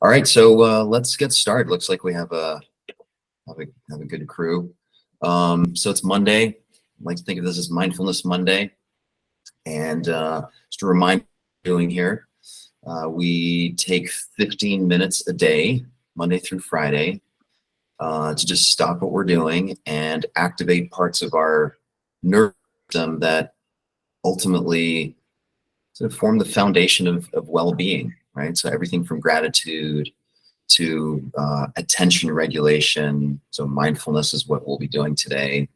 All right, so let's get started. Looks like we have a good crew. So it's Monday. I like to think of this as Mindfulness Monday, and just a reminder, doing here, we take 15 minutes a day, Monday through Friday, to just stop what we're doing and activate parts of our nervous system that ultimately sort of form the foundation of well-being, right? So everything from gratitude to attention regulation. So mindfulness is what we'll be doing today.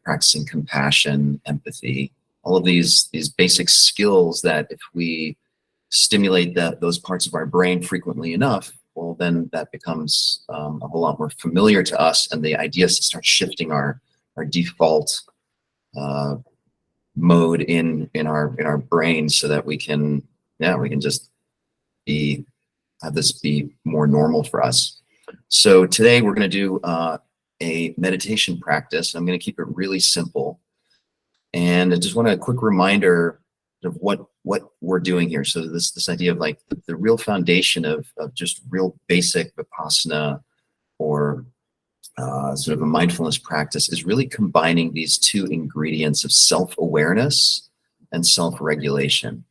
Practicing compassion, empathy, all of these basic skills that if we stimulate those parts of our brain frequently enough, well, then that becomes a whole lot more familiar to us, and the idea is to start shifting our default mode in our brain so that we can just have this be more normal for us. So today we're going to do a meditation practice. I'm going to keep it really simple, and I just want a quick reminder of what we're doing here. So this idea of like the real foundation of just real basic Vipassana or sort of a mindfulness practice is really combining these two ingredients of self-awareness and self-regulation,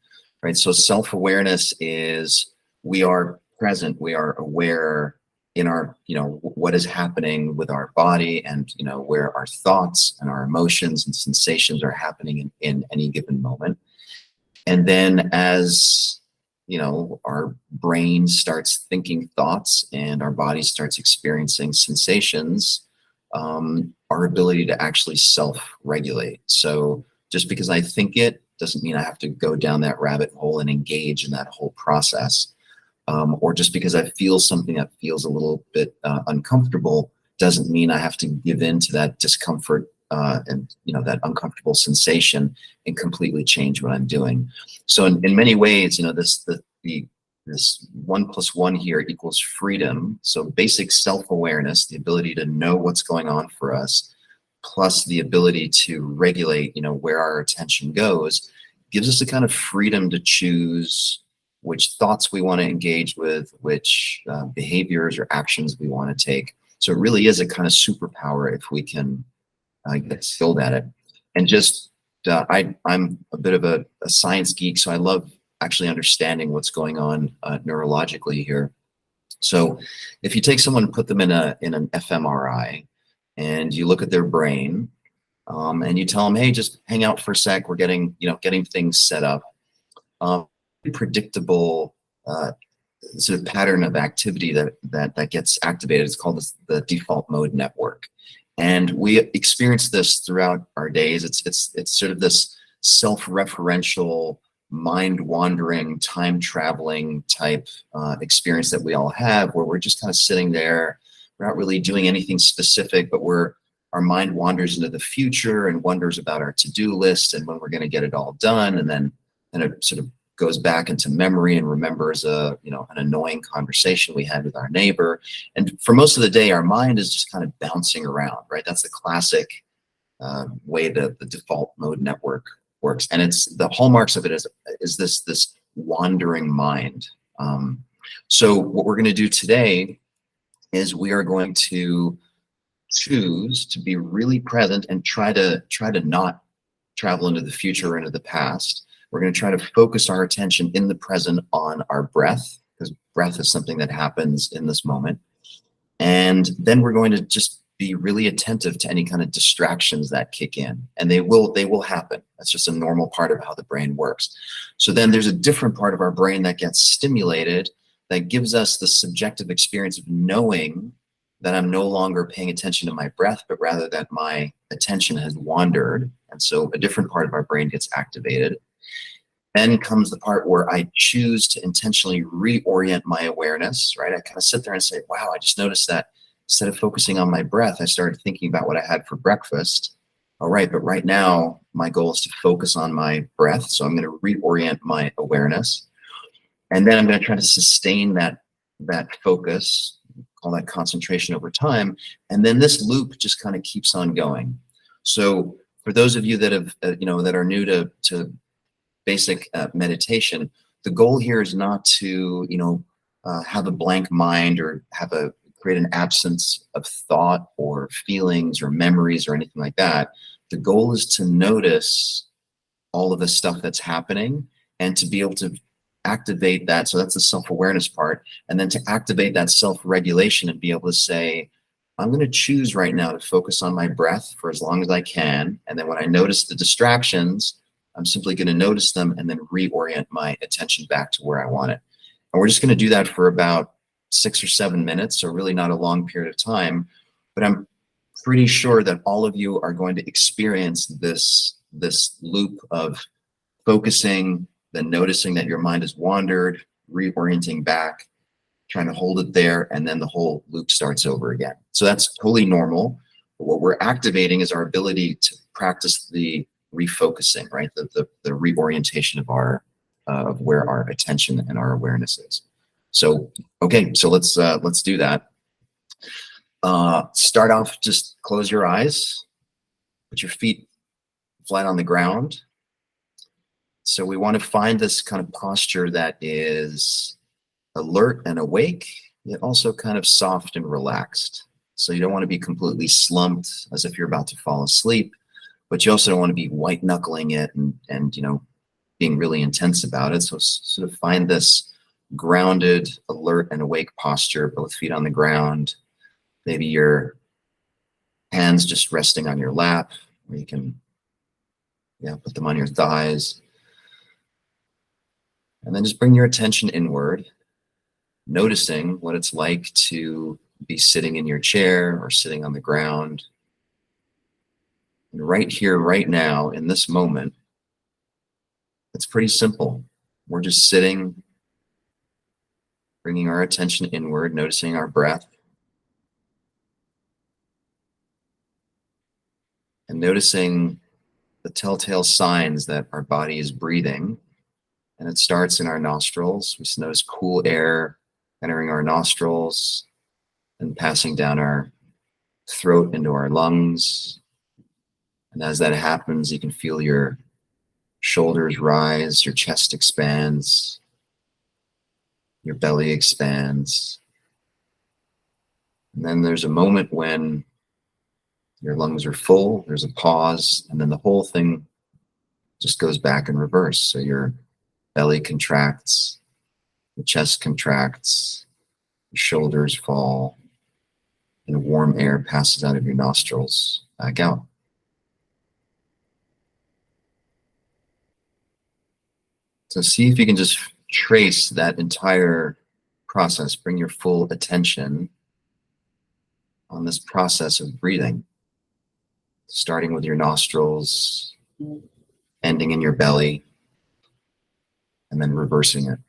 right? So self-awareness is we are present, we are aware in our, what is happening with our body, and, where our thoughts and our emotions and sensations are happening in any given moment. And then as our brain starts thinking thoughts and our body starts experiencing sensations, our ability to actually self-regulate. So just because I think it doesn't mean I have to go down that rabbit hole and engage in that whole process. Or just because I feel something that feels a little bit uncomfortable doesn't mean I have to give in to that discomfort and that uncomfortable sensation and completely change what I'm doing. So in many ways, this 1 + 1 here equals freedom. So basic self-awareness, the ability to know what's going on for us, plus the ability to regulate, where our attention goes, gives us a kind of freedom to choose which thoughts we want to engage with, which behaviors or actions we want to take. So it really is a kind of superpower if we can get skilled at it. And just, I'm a bit of a science geek, so I love actually understanding what's going on neurologically here. So if you take someone and put them in an fMRI and you look at their brain and you tell them, hey, just hang out for a sec, we're getting things set up. Predictable sort of pattern of activity that gets activated. It's called the default mode network, and we experience this throughout our days. It's sort of this self-referential, mind-wandering, time-traveling type experience that we all have, where we're just kind of sitting there. We're not really doing anything specific, but our mind wanders into the future and wonders about our to-do list and when we're going to get it all done, and then it sort of goes back into memory and remembers an annoying conversation we had with our neighbor. And for most of the day, our mind is just kind of bouncing around, right? That's the classic way the default mode network works. And it's the hallmarks of it is this wandering mind. So what we're going to do today is we are going to choose to be really present and try to not travel into the future or into the past. We're going to try to focus our attention in the present on our breath, because breath is something that happens in this moment. And then we're going to just be really attentive to any kind of distractions that kick in, and they will happen. That's just a normal part of how the brain works. So then there's a different part of our brain that gets stimulated that gives us the subjective experience of knowing that I'm no longer paying attention to my breath, but rather that my attention has wandered. And so a different part of our brain gets activated. Then comes the part where I choose to intentionally reorient my awareness, right? I kind of sit there and say, wow, I just noticed that instead of focusing on my breath, I started thinking about what I had for breakfast. All right, but right now my goal is to focus on my breath. So I'm going to reorient my awareness. And then I'm going to try to sustain that focus, call that concentration over time. And then this loop just kind of keeps on going. So for those of you that have, that are new to basic meditation, the goal here is not to, have a blank mind or create an absence of thought or feelings or memories or anything like that. The goal is to notice all of the stuff that's happening and to be able to activate that. So that's the self-awareness part. And then to activate that self-regulation and be able to say, I'm going to choose right now to focus on my breath for as long as I can. And then when I notice the distractions, I'm simply going to notice them and then reorient my attention back to where I want it. And we're just going to do that for about 6 or 7 minutes, so really not a long period of time. But I'm pretty sure that all of you are going to experience this loop of focusing, then noticing that your mind has wandered, reorienting back, trying to hold it there, and then the whole loop starts over again. So that's totally normal. But what we're activating is our ability to practice the refocusing, right? The reorientation of our of where our attention and our awareness is. So, okay, so let's do that. Start off, just close your eyes, put your feet flat on the ground. So we want to find this kind of posture that is alert and awake, yet also kind of soft and relaxed. So you don't want to be completely slumped as if you're about to fall asleep, but you also don't want to be white knuckling it and you know, being really intense about it. So sort of find this grounded, alert, and awake posture, both feet on the ground, maybe your hands just resting on your lap, or you can put them on your thighs. And then just bring your attention inward, noticing what it's like to be sitting in your chair or sitting on the ground. And right here, right now, in this moment, it's pretty simple. We're just sitting, bringing our attention inward, noticing our breath, and noticing the telltale signs that our body is breathing. And it starts in our nostrils. We just notice cool air entering our nostrils and passing down our throat into our lungs. And as that happens, you can feel your shoulders rise, your chest expands, your belly expands. And then there's a moment when your lungs are full, there's a pause, and then the whole thing just goes back in reverse. So your belly contracts, the chest contracts, your shoulders fall, and warm air passes out of your nostrils back out. So see if you can just trace that entire process, bring your full attention on this process of breathing, starting with your nostrils, ending in your belly, and then reversing it.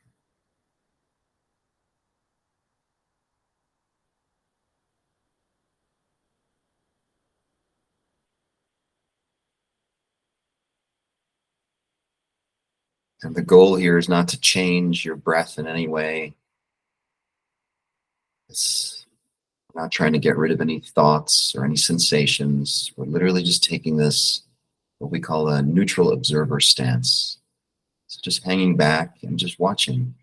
And the goal here is not to change your breath in any way. It's not trying to get rid of any thoughts or any sensations. We're literally just taking this, what we call a neutral observer stance. So just hanging back and just watching.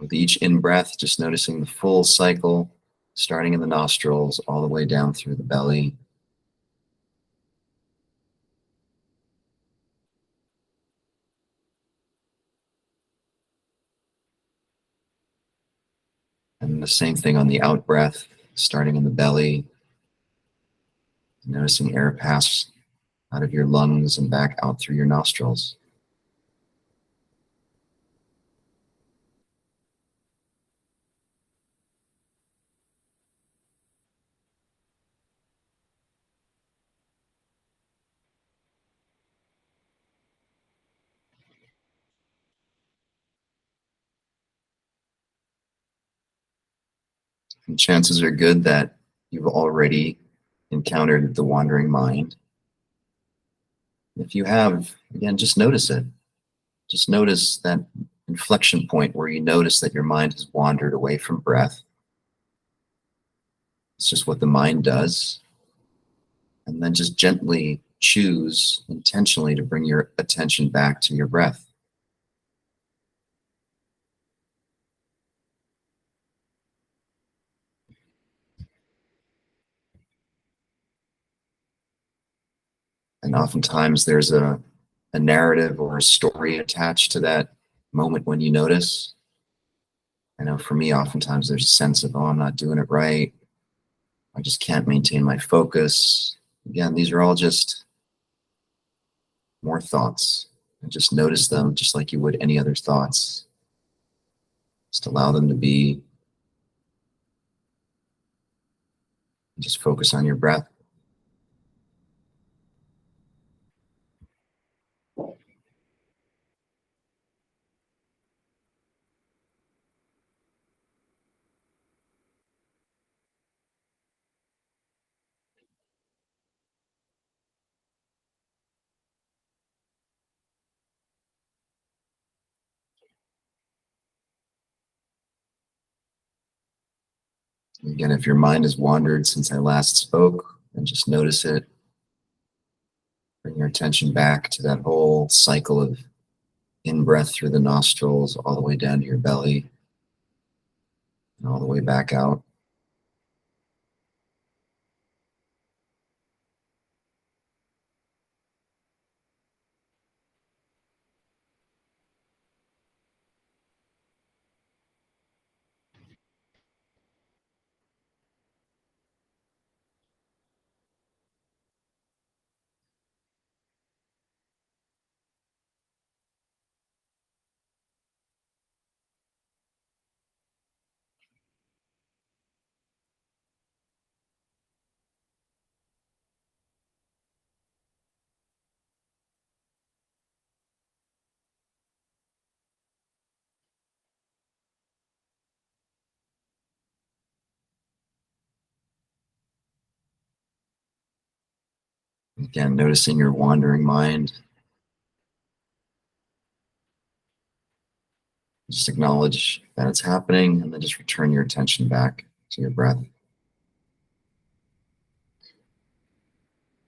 With each in-breath, just noticing the full cycle, starting in the nostrils all the way down through the belly. And the same thing on the out-breath, starting in the belly, noticing air pass out of your lungs and back out through your nostrils. And chances are good that you've already encountered the wandering mind. If you have, again, just notice it. Just notice that inflection point where you notice that your mind has wandered away from breath. It's just what the mind does. And then just gently choose intentionally to bring your attention back to your breath. And oftentimes there's a narrative or a story attached to that moment when you notice. I know for me, oftentimes there's a sense of, oh, I'm not doing it right. I just can't maintain my focus. Again, these are all just more thoughts. And just notice them just like you would any other thoughts. Just allow them to be. Just focus on your breath. Again, if your mind has wandered since I last spoke, then just notice it. Bring your attention back to that whole cycle of in-breath through the nostrils, all the way down to your belly, and all the way back out. Again, noticing your wandering mind. Just acknowledge that it's happening, and then just return your attention back to your breath.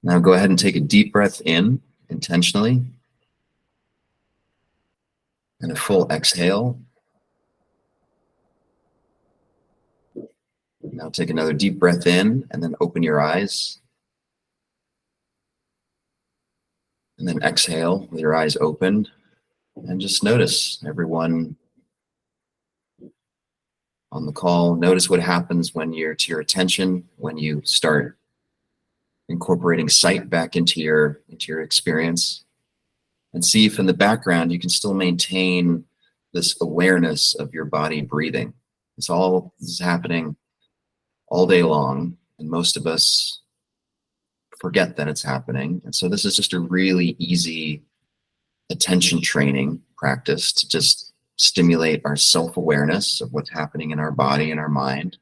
Now go ahead and take a deep breath in intentionally, and a full exhale. Now take another deep breath in, and then open your eyes. And then exhale with your eyes open, and just notice everyone on the call. Notice what happens when you're to your attention, when you start incorporating sight back into your experience, and see if in the background you can still maintain this awareness of your body breathing. This is happening all day long, and most of us forget that it's happening. And so this is just a really easy attention training practice to just stimulate our self-awareness of what's happening in our body and our mind,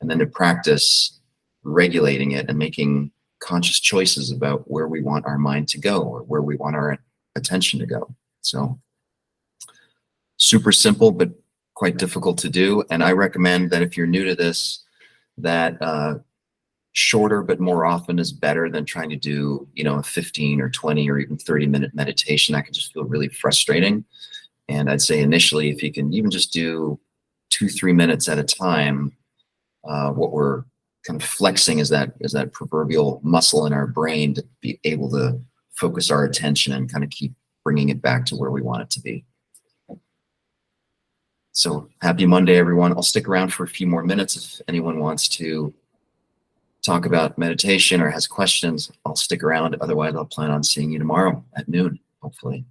and then to practice regulating it and making conscious choices about where we want our mind to go or where we want our attention to go. So super simple, but quite difficult to do. And I recommend that if you're new to this, that shorter but more often is better than trying to do, a 15 or 20 or even 30-minute meditation. That can just feel really frustrating. And I'd say initially, if you can even just do 2-3 minutes at a time, what we're kind of flexing is that proverbial muscle in our brain to be able to focus our attention and kind of keep bringing it back to where we want it to be. So happy Monday, everyone. I'll stick around for a few more minutes if anyone wants to talk about meditation or has questions. I'll stick around. Otherwise, I'll plan on seeing you tomorrow at noon, hopefully.